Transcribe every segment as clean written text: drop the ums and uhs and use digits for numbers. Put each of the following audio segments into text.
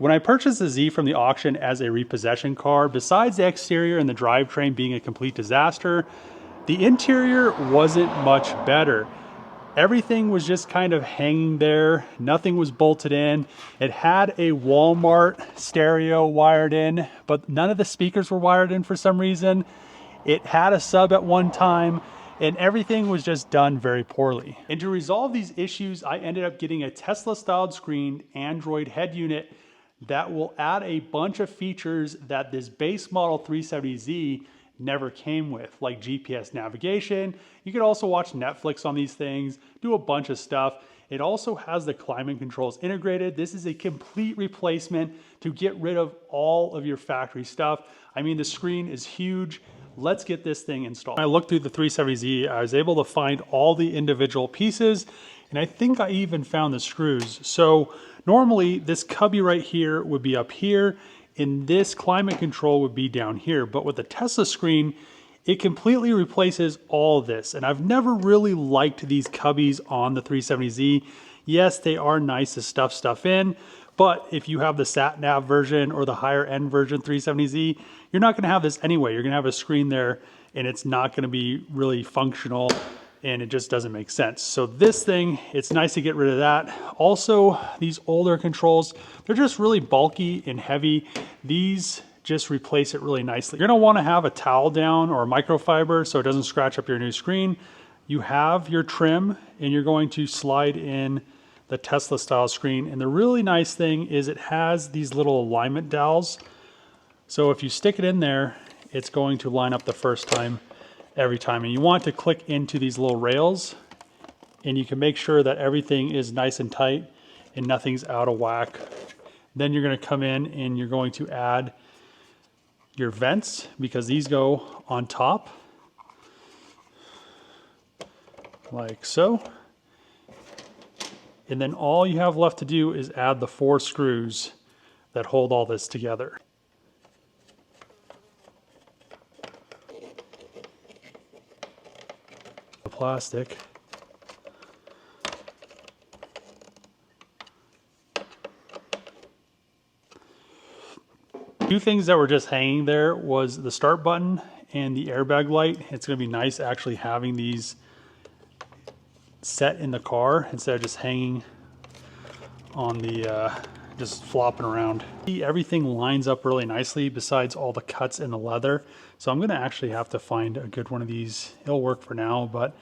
When I purchased the Z from the auction as a repossession car, besides the exterior and the drivetrain being a complete disaster, the interior wasn't much better. Everything was just kind of hanging there. Nothing was bolted in. It had a Walmart stereo wired in, but none of the speakers were wired in for some reason. It had a sub at one time, and everything was just done very poorly. And to resolve these issues, I ended up getting a Tesla-styled screened Android head unit that will add a bunch of features that this base model 370Z never came with, like GPS navigation. You could also watch Netflix on these things, do a bunch of stuff. It also has the climate controls integrated. This is a complete replacement to get rid of all of your factory stuff. I mean, the screen is huge. Let's get this thing installed. When I looked through the 370Z, I was able to find all the individual pieces, and I think I even found the screws. So normally this cubby right here would be up here, and this climate control would be down here. But with the Tesla screen, it completely replaces all of this. And I've never really liked these cubbies on the 370Z. Yes, they are nice to stuff stuff in, but if you have the sat nav version or the higher end version 370Z, you're not gonna have this anyway. You're gonna have a screen there and it's not gonna be really functional, and it just doesn't make sense. So this thing, it's nice to get rid of that. Also, these older controls, they're just really bulky and heavy. These just replace it really nicely. You're gonna wanna have a towel down or a microfiber so it doesn't scratch up your new screen. You have your trim, and you're going to slide in the Tesla style screen. And the really nice thing is it has these little alignment dowels. So if you stick it in there, it's going to line up the first time every time. And you want to click into these little rails, and you can make sure that everything is nice and tight and nothing's out of whack. Then you're going to come in and you're going to add your vents, because these go on top like so. And then all you have left to do is add the 4 screws that hold all this together. The plastic. Two things that were just hanging there was the start button and the airbag light. It's going to be nice actually having these set in the car instead of just hanging on the just flopping around. Everything lines up really nicely besides all the cuts in the leather. So I'm going to actually have to find a good one of these. It'll work for now, but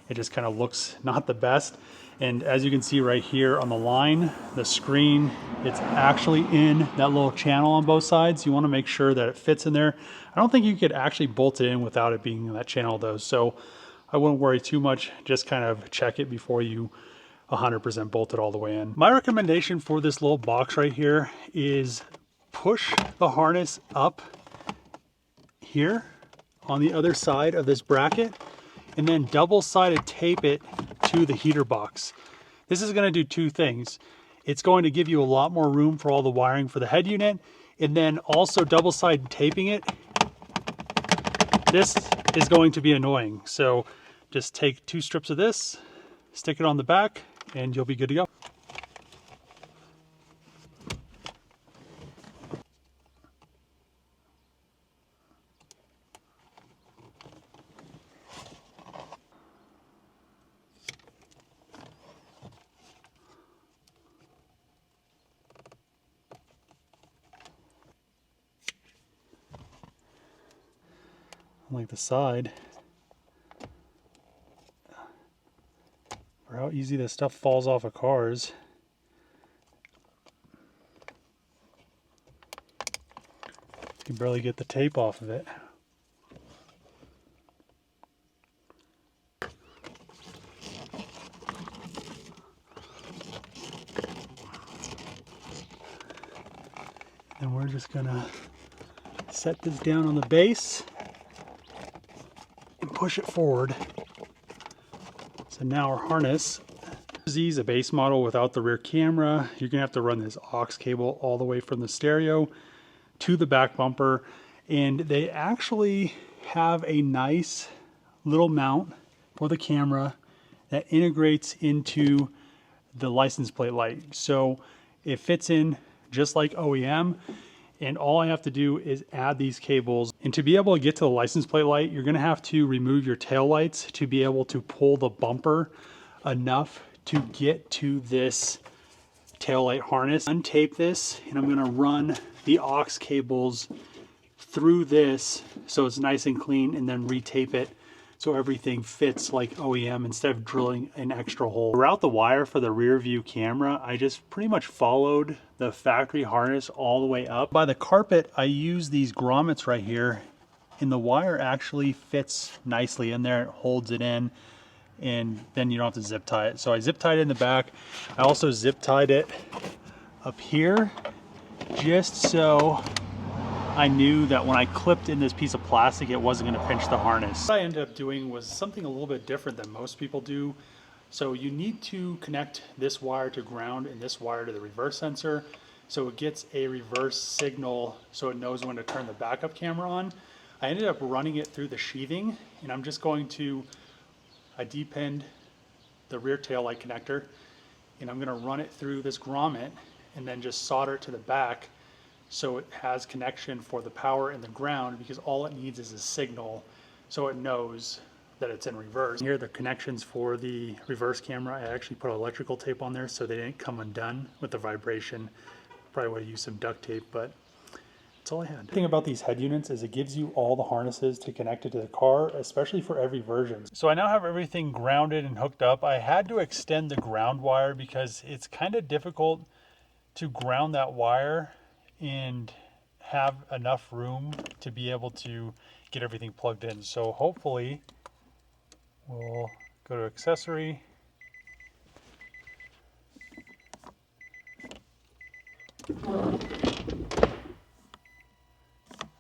it just kind of looks not the best. And as you can see right here on the line, the screen, it's actually in that little channel on both sides. You want to make sure that it fits in there. I don't think you could actually bolt it in without it being in that channel though. So I wouldn't worry too much. Just kind of check it before you 100% bolt it all the way in. My recommendation for this little box right here is push the harness up here on the other side of this bracket, and then double-sided tape it to the heater box. This is going to do two things. It's going to give you a lot more room for all the wiring for the head unit, and then also double-sided taping it. This is going to be annoying. So just take 2 strips of this, stick it on the back, and you'll be good to go. Like the side, for how easy this stuff falls off of cars. You can barely get the tape off of it. And we're just gonna set this down on the base and push it forward. So now our harness, this is a base model without the rear camera. You're gonna have to run this aux cable all the way from the stereo to the back bumper. And they actually have a nice little mount for the camera that integrates into the license plate light. So it fits in just like OEM. And all I have to do is add these cables. And to be able to get to the license plate light, you're gonna have to remove your tail lights to be able to pull the bumper enough to get to this tail light harness. Untape this, and I'm gonna run the aux cables through this so it's nice and clean, and then retape it so everything fits like OEM instead of drilling an extra hole. Throughout the wire for the rear view camera, I just pretty much followed the factory harness all the way up. By the carpet, I use these grommets right here, and the wire actually fits nicely in there. It holds it in, and then you don't have to zip tie it. So I zip tied it in the back. I also zip tied it up here just so I knew that when I clipped in this piece of plastic, it wasn't going to pinch the harness. What I ended up doing was something a little bit different than most people do. So you need to connect this wire to ground and this wire to the reverse sensor, so it gets a reverse signal so it knows when to turn the backup camera on. I ended up running it through the sheathing, and I'm just going to, I depinned the rear tail light connector, and I'm going to run it through this grommet and then just solder it to the back so it has connection for the power and the ground, because all it needs is a signal so it knows that it's in reverse. Here are the connections for the reverse camera. I actually put electrical tape on there so they didn't come undone with the vibration. Probably would have used some duct tape, but that's all I had. The thing about these head units is it gives you all the harnesses to connect it to the car, especially for every version. So I now have everything grounded and hooked up. I had to extend the ground wire because it's kind of difficult to ground that wire and have enough room to be able to get everything plugged in. So hopefully we'll go to accessory.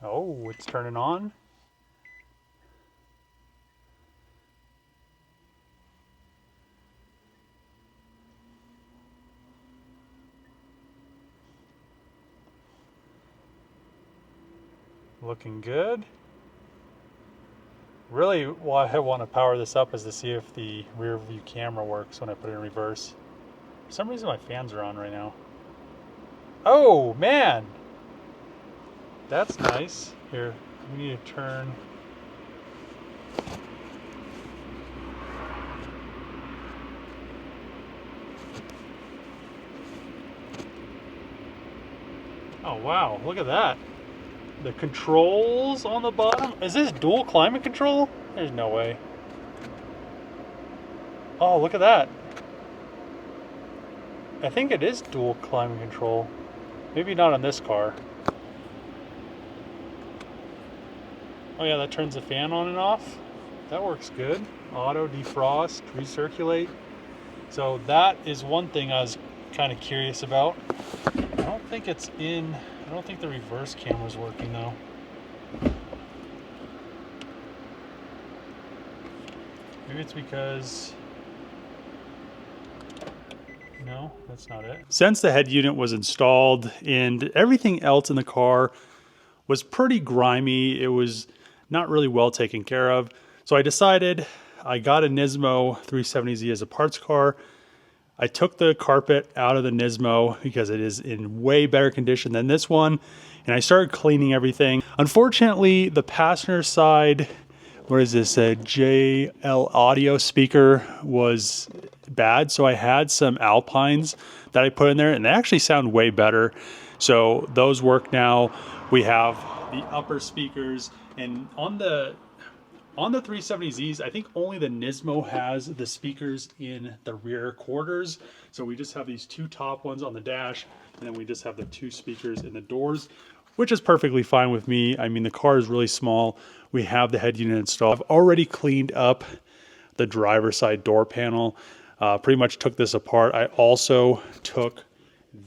Oh, it's turning on. Looking good. Really, why I want to power this up is to see if the rear view camera works when I put it in reverse. For some reason my fans are on right now. Oh man, that's nice. Here, we need to turn. Oh wow, look at that. The controls on the bottom. Is this dual climate control? There's no way. Oh, look at that. I think it is dual climate control. Maybe not on this car. Oh yeah, that turns the fan on and off. That works good. Auto defrost, recirculate. So that is one thing I was kind of curious about. I don't think it's in. I don't think the reverse camera's working though. Maybe it's because... No, that's not it. Since the head unit was installed and everything else in the car was pretty grimy, it was not really well taken care of. So I decided, I got a Nismo 370Z as a parts car. I took the carpet out of the Nismo because it is in way better condition than this one, and I started cleaning everything. Unfortunately, the passenger side, what is this, a JL audio speaker was bad, so I had some Alpines that I put in there, and they actually sound way better. So those work now. We have the upper speakers, and on the 370Zs, I think only the Nismo has the speakers in the rear quarters. So we just have these two top ones on the dash, and then we just have the two speakers in the doors, which is perfectly fine with me. I mean, the car is really small. We have the head unit installed. I've already cleaned up the driver's side door panel. Pretty much took this apart. I also took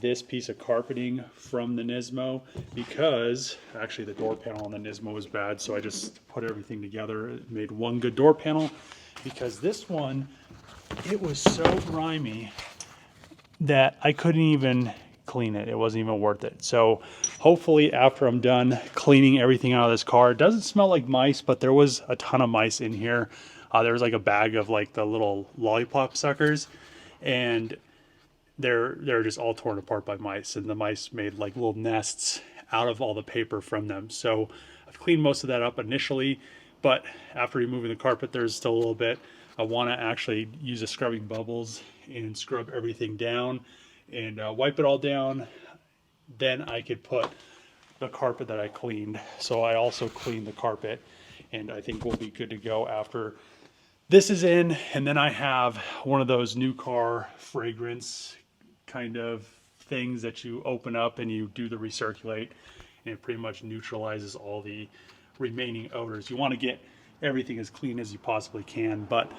this piece of carpeting from the Nismo because actually the door panel on the Nismo was bad, so I just put everything together. It made one good door panel, because this one, it was so grimy that I couldn't even clean it. It wasn't even worth it. So hopefully after I'm done cleaning everything out of this car, it doesn't smell like mice, but there was a ton of mice in here. There was like a bag of like the little lollipop suckers, and they're just all torn apart by mice, and the mice made like little nests out of all the paper from them. So I've cleaned most of that up initially, but after removing the carpet, there's still a little bit. I want to actually use a scrubbing bubbles and scrub everything down and wipe it all down. Then I could put the carpet that I cleaned. So I also cleaned the carpet, and I think we'll be good to go after this is in. And then I have one of those new car fragrance kind of things that you open up and you do the recirculate, and it pretty much neutralizes all the remaining odors. You want to get everything as clean as you possibly can, but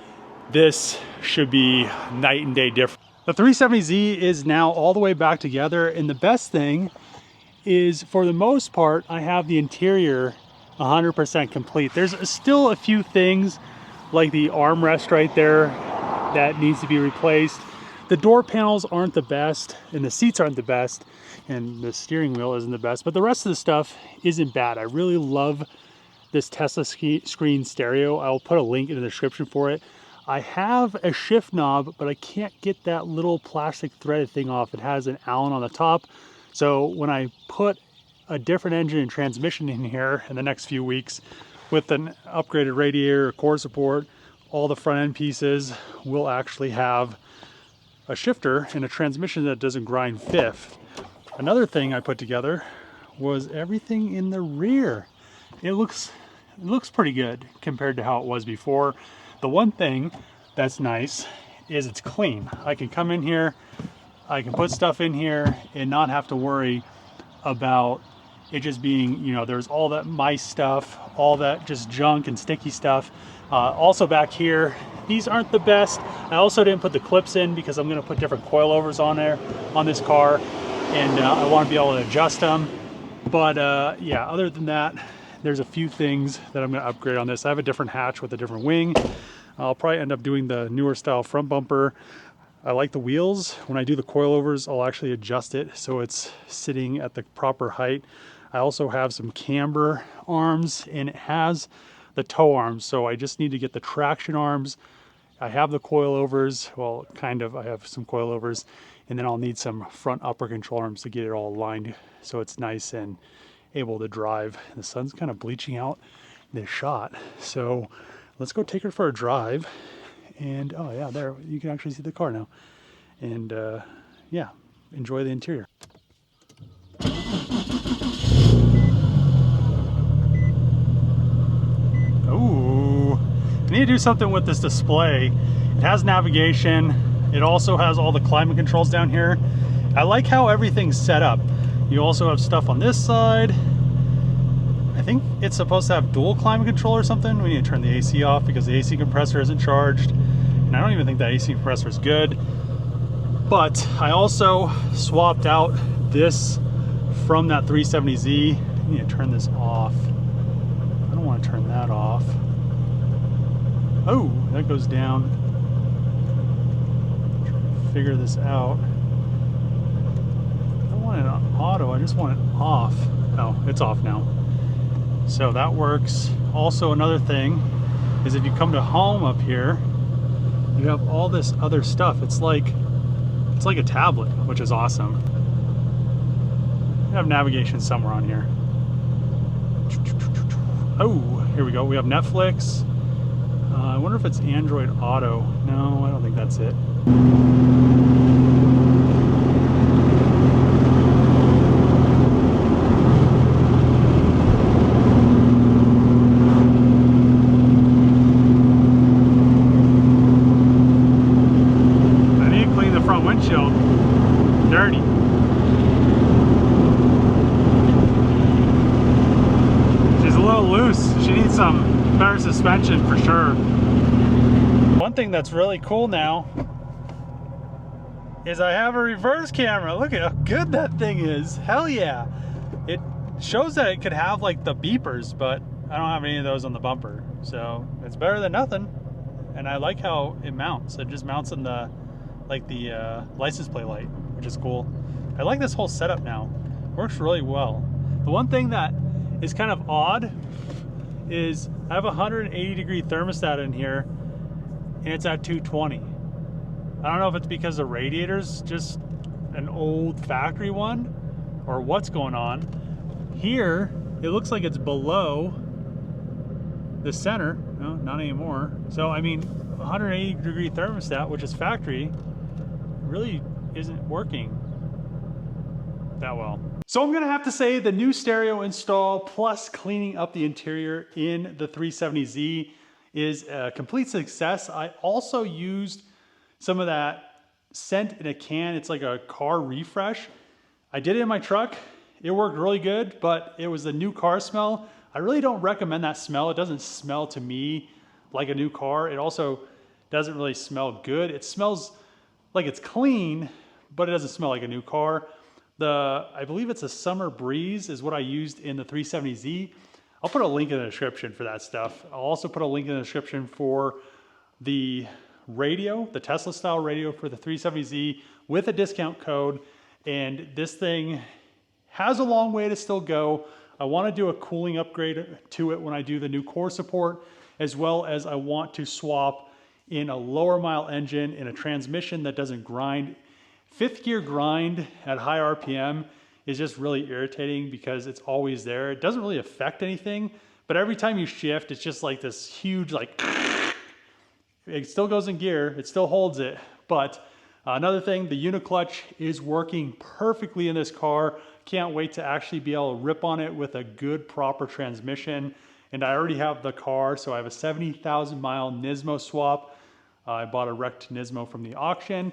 this should be night and day different. The 370Z is now all the way back together, and the best thing is, for the most part, I have the interior 100% complete. There's still a few things like the armrest right there that needs to be replaced. The door panels aren't the best, and the seats aren't the best, and the steering wheel isn't the best, but the rest of the stuff isn't bad. I really love this Tesla screen stereo. I'll put a link in the description for it. I have a shift knob, but I can't get that little plastic threaded thing off. It has an Allen on the top. So when I put a different engine and transmission in here in the next few weeks with an upgraded radiator, core support, all the front end pieces will actually have a shifter and a transmission that doesn't grind fifth. Another thing I put together was everything in the rear. It looks pretty good compared to how it was before. The one thing that's nice is it's clean. I can come in here, I can put stuff in here and not have to worry about it just being, you know, there's all that mice stuff, all that just junk and sticky stuff. Also back here, these aren't the best. I also didn't put the clips in because I'm gonna put different coilovers on there, on this car, and I wanna be able to adjust them. But yeah, other than that, there's a few things that I'm gonna upgrade on this. I have a different hatch with a different wing. I'll probably end up doing the newer style front bumper. I like the wheels. When I do the coilovers, I'll actually adjust it so it's sitting at the proper height. I also have some camber arms, and it has the tow arms, so I just need to get the traction arms. I have the coilovers, well, kind of, I have some coilovers, and then I'll need some front upper control arms to get it all aligned so it's nice and able to drive. The sun's kind of bleaching out this shot, so let's go take her for a drive. And oh yeah, there you can actually see the car now, and yeah, enjoy the interior. Ooh, I need to do something with this display. It has navigation. It also has all the climate controls down here. I like how everything's set up. You also have stuff on this side. I think it's supposed to have dual climate control or something. We need to turn the AC off because the AC compressor isn't charged. And I don't even think that AC compressor is good. But I also swapped out this from that 370Z. I need to turn this off. I don't want to turn that off. Oh, that goes down. Figure this out. I don't want it on auto, I just want it off. Oh, it's off now. So that works. Also, another thing is if you come to home up here, you have all this other stuff. It's like a tablet, which is awesome. I have navigation somewhere on here. Oh, here we go. We have Netflix. I wonder if it's Android Auto. No, I don't think that's it. I need to clean the front windshield. Dirty. She's a little loose. She needs some better suspension for sure. One thing that's really cool now is I have a reverse camera. Look at how good that thing is. Hell yeah. It shows that it could have like the beepers, but I don't have any of those on the bumper. So it's better than nothing. And I like how it mounts. It just mounts in the license plate light, which is cool. I like this whole setup now. Works really well. The one thing that is kind of odd is I have a 180-degree thermostat in here, and it's at 220. I don't know if it's because the radiator's just an old factory one or what's going on. Here, it looks like it's below the center. No, not anymore. So, I mean, 180-degree thermostat, which is factory, really isn't working that well. So I'm gonna have to say the new stereo install plus cleaning up the interior in the 370Z is a complete success. I also used some of that scent in a can. It's like a car refresh. I did it in my truck. It worked really good, but it was the new car smell. I really don't recommend that smell. It doesn't smell to me like a new car. It also doesn't really smell good. It smells like it's clean, but it doesn't smell like a new car. I believe it's a Summer Breeze is what I used in the 370Z. I'll put a link in the description for that stuff. I'll also put a link in the description for the radio, the Tesla style radio for the 370Z with a discount code. And this thing has a long way to still go. I want to do a cooling upgrade to it when I do the new core support, as well as I want to swap in a lower mile engine in a transmission that doesn't grind. Fifth gear grind at high RPM is just really irritating because it's always there. It doesn't really affect anything, but every time you shift, it's just like this huge, like, it still goes in gear, it still holds it. But another thing, the uniclutch is working perfectly in this car. Can't wait to actually be able to rip on it with a good, proper transmission. And I already have the car, so I have a 70,000 mile Nismo swap. I bought a wrecked Nismo from the auction.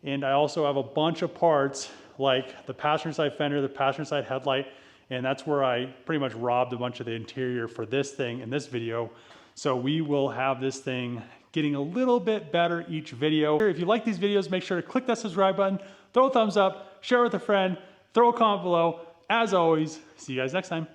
And I also have a bunch of parts like the passenger side fender, the passenger side headlight, and that's where I pretty much robbed a bunch of the interior for this thing in this video. So we will have this thing getting a little bit better each video. If you like these videos, make sure to click that subscribe button, throw a thumbs up, share with a friend, throw a comment below. As always, see you guys next time.